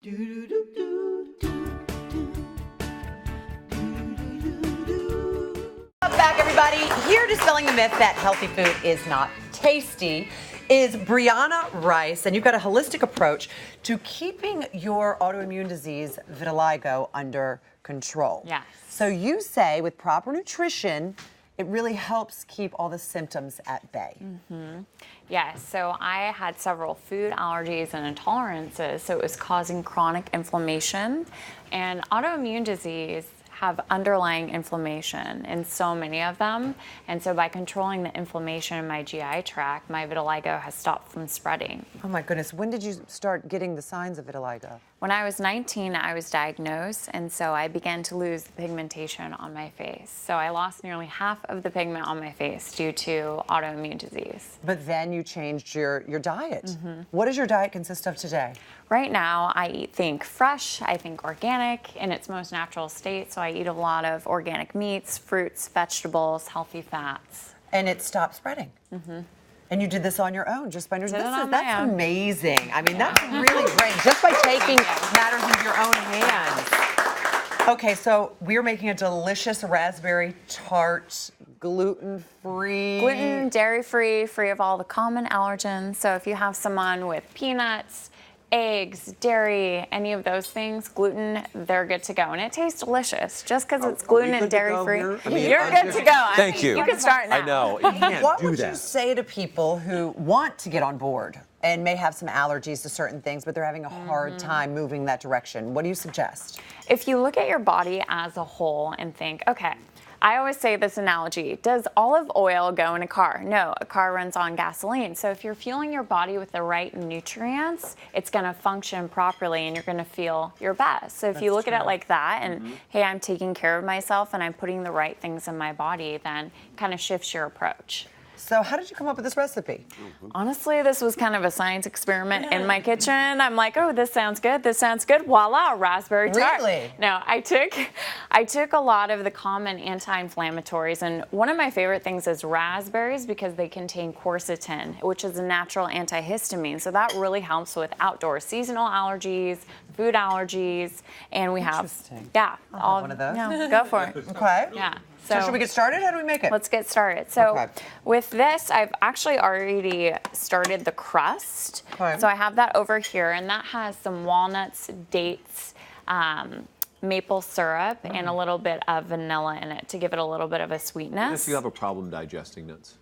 Welcome back, everybody. Here dispelling the myth that healthy food is not tasty is Breanne Rice, and you've got a holistic approach to keeping your autoimmune disease, vitiligo, under control. Yes. So you say with proper nutrition, it really helps keep all the symptoms at bay. Mm-hmm. Yes, so I had several food allergies and intolerances, so it was causing chronic inflammation. And autoimmune disease have underlying inflammation in so many of them. And so by controlling the inflammation in my GI tract, my vitiligo has stopped from spreading. Oh my goodness, when did you start getting the signs of vitiligo? When I was 19, I was diagnosed, and so I began to lose the pigmentation on my face. So I lost nearly half of the pigment on my face due to autoimmune disease. But then you changed your diet. What does your diet consist of today? Right now, I think fresh, I think organic in its most natural state. So I eat a lot of organic meats, fruits, vegetables, healthy fats. And it stopped spreading. And you did this on your own, just by nutrition. That's amazing. I mean, that's really great. Just by taking matters into your own hands. Okay, so we're making a delicious raspberry tart, gluten-free. Gluten, dairy-free, free of all the common allergens. So if you have someone with peanuts, eggs, dairy, any of those things, gluten, they're good to go. And it tastes delicious. Just because it's gluten and dairy-free, you're good to go. Thank you. You can start now. I know. You can't What do would that. you say to people who want to get on board and may have some allergies to certain things, but they're having a hard time moving that direction? What do you suggest? If you look at your body as a whole and think, okay, I always say this analogy, does olive oil go in a car? No, a car runs on gasoline. So if you're fueling your body with the right nutrients, it's gonna function properly and you're gonna feel your best. So if you look at it like that and, hey, I'm taking care of myself and I'm putting the right things in my body, then it kind of shifts your approach. So how did you come up with this recipe? Honestly, this was kind of a science experiment in my kitchen. I'm like, oh, this sounds good. This sounds good. Voila, raspberry tart. Really? No, I took a lot of the common anti-inflammatories, and one of my favorite things is raspberries because they contain quercetin, which is a natural antihistamine. So that really helps with outdoor seasonal allergies, food allergies, and we have I'll have one of those. No, go for it. Okay. Yeah. So should we get started? How do we make it? Let's get started. So Okay. with this, I've actually already started the crust. Okay. So I have that over here, and that has some walnuts, dates, maple syrup, and a little bit of vanilla in it to give it a little bit of a sweetness. If you have a problem digesting nuts.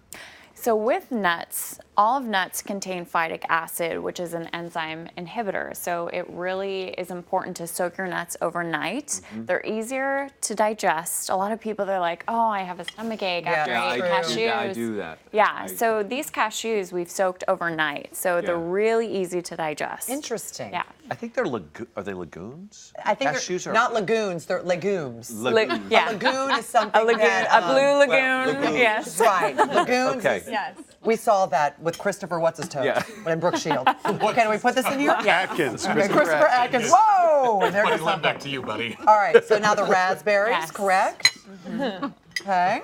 So with nuts, all of nuts contain phytic acid, which is an enzyme inhibitor. So it really is important to soak your nuts overnight. They're easier to digest. A lot of people, they're like, oh, I have a stomachache after I ate cashews. I do that. Yeah, so these cashews we've soaked overnight. So they're really easy to digest. Interesting. Yeah. I think they're are they legumes? I think cashews they're are not legumes, they're legumes. legumes. Yeah. A lagoon is something A lagoon, that, a blue lagoon, lagoons. yes. Right, lagoons. Okay. is- Yes. We saw that with Christopher What's-His-Toes Yeah. in Brooke Shield. Okay, do we put this in here? Atkins. Okay, Christopher Atkins. Whoa! And there goes Putting love something. back to you, buddy. All right, so now the raspberries, Yes. correct? Okay.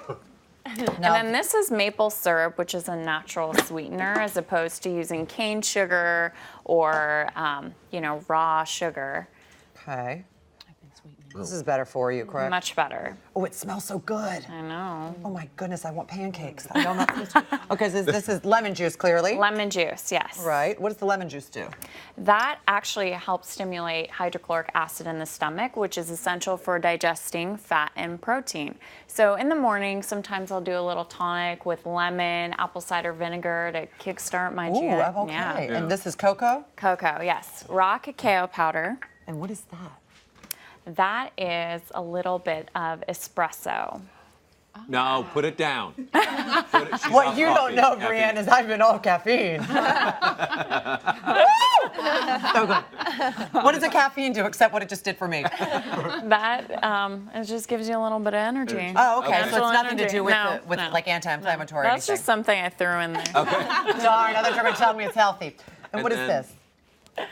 And then this is maple syrup, which is a natural sweetener, as opposed to using cane sugar or, raw sugar. Okay. This is better for you, correct? Much better. Oh, it smells so good. I know. Oh my goodness, I want pancakes. I don't know. Okay, so this is lemon juice, clearly. Lemon juice, yes. Right. What does the lemon juice do? That actually helps stimulate hydrochloric acid in the stomach, which is essential for digesting fat and protein. So in the morning, sometimes I'll do a little tonic with lemon, apple cider vinegar to kickstart my GI. Ooh, okay. Yeah. And this is cocoa? Cocoa, yes. Raw cacao powder. And what is that? That is a little bit of espresso. No, put it down. She's What off you coffee. don't know, Caffeine. Breanne, is I've been off caffeine. So good. What does the caffeine do except what it just did for me? That it just gives you a little bit of energy. Oh, okay. So it's Natural nothing to energy. do with No, no. like anti-inflammatory. That's just something I threw in there. Darn, I thought you were going to tell me it's healthy. And what is then- this?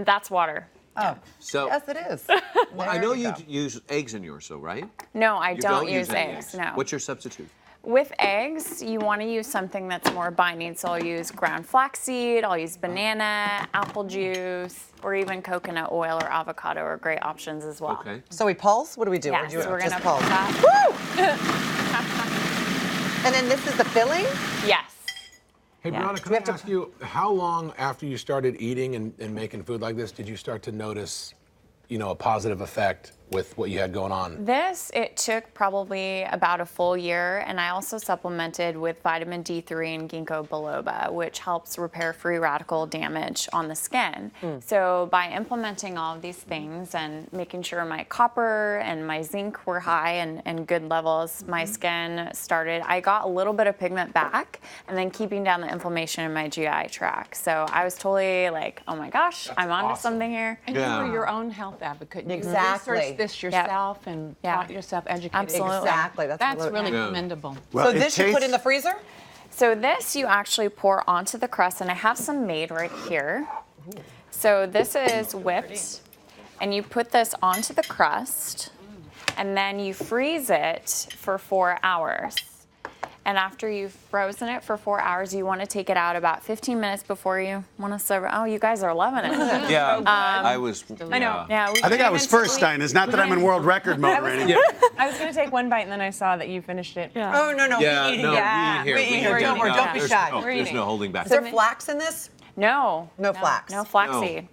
That's water. Oh, So yes, it is. well, I There know you you go. use eggs in yours, though, right? No, I You don't use any eggs. No. What's your substitute? With eggs, you want to use something that's more binding. So I'll use ground flaxseed, I'll use banana, apple juice, or even coconut oil or avocado are great options as well. Okay. So we pulse? What do we do? Yes, Or do we're just gonna pulse? put that. Woo! And then this is the filling? Yes. Hey, Yeah. Brianna, can I ask you, how long after you started eating and making food like this did you start to notice, a positive effect with what you had going on? It took probably about a full year, and I also supplemented with vitamin D3 and ginkgo biloba, which helps repair free radical damage on the skin. So by implementing all of these things and making sure my copper and my zinc were high and good levels, my skin I got a little bit of pigment back, and then keeping down the inflammation in my GI tract. So I was totally like, oh my gosh, I'm onto something here. And you were your own health advocate. You Exactly. researched this yourself and taught yourself, educated Absolutely. yourself. Exactly. That's really Yeah. commendable. Well, So it this you put in the tastes- freezer? So this you actually pour onto the crust, and I have some made right here. So this is whipped, and you put this onto the crust, and then you freeze it for 4 hours. And after you've frozen it for 4 hours, you want to take it out about 15 minutes before you want to serve it. Oh, you guys are loving it. Yeah, I was. I know. Yeah, I think I was first, Stein. It's not that I'm in world record mode or anything. I was gonna take one bite and then I saw that you finished it. Yeah. Oh, no, Yeah, we eat no, it. we eat here. We eat here. Don't worry, don't be There's shy. There's no holding back. Is there flax in this? No. No flax. No flaxseed.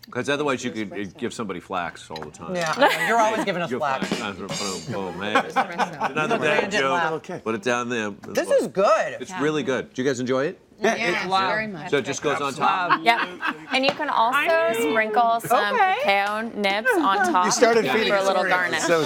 Because otherwise you could give somebody flax all the time. Yeah, I know. You're always giving us Give flax. Oh, man. Another Brandon dad joke. laugh. Put it down there. This is good. It's really good. Do you guys enjoy it? Very much. So it just goes on top? Yep. And you can also sprinkle some cacao nibs on top You started for feeding a us little Oreos. garnish. So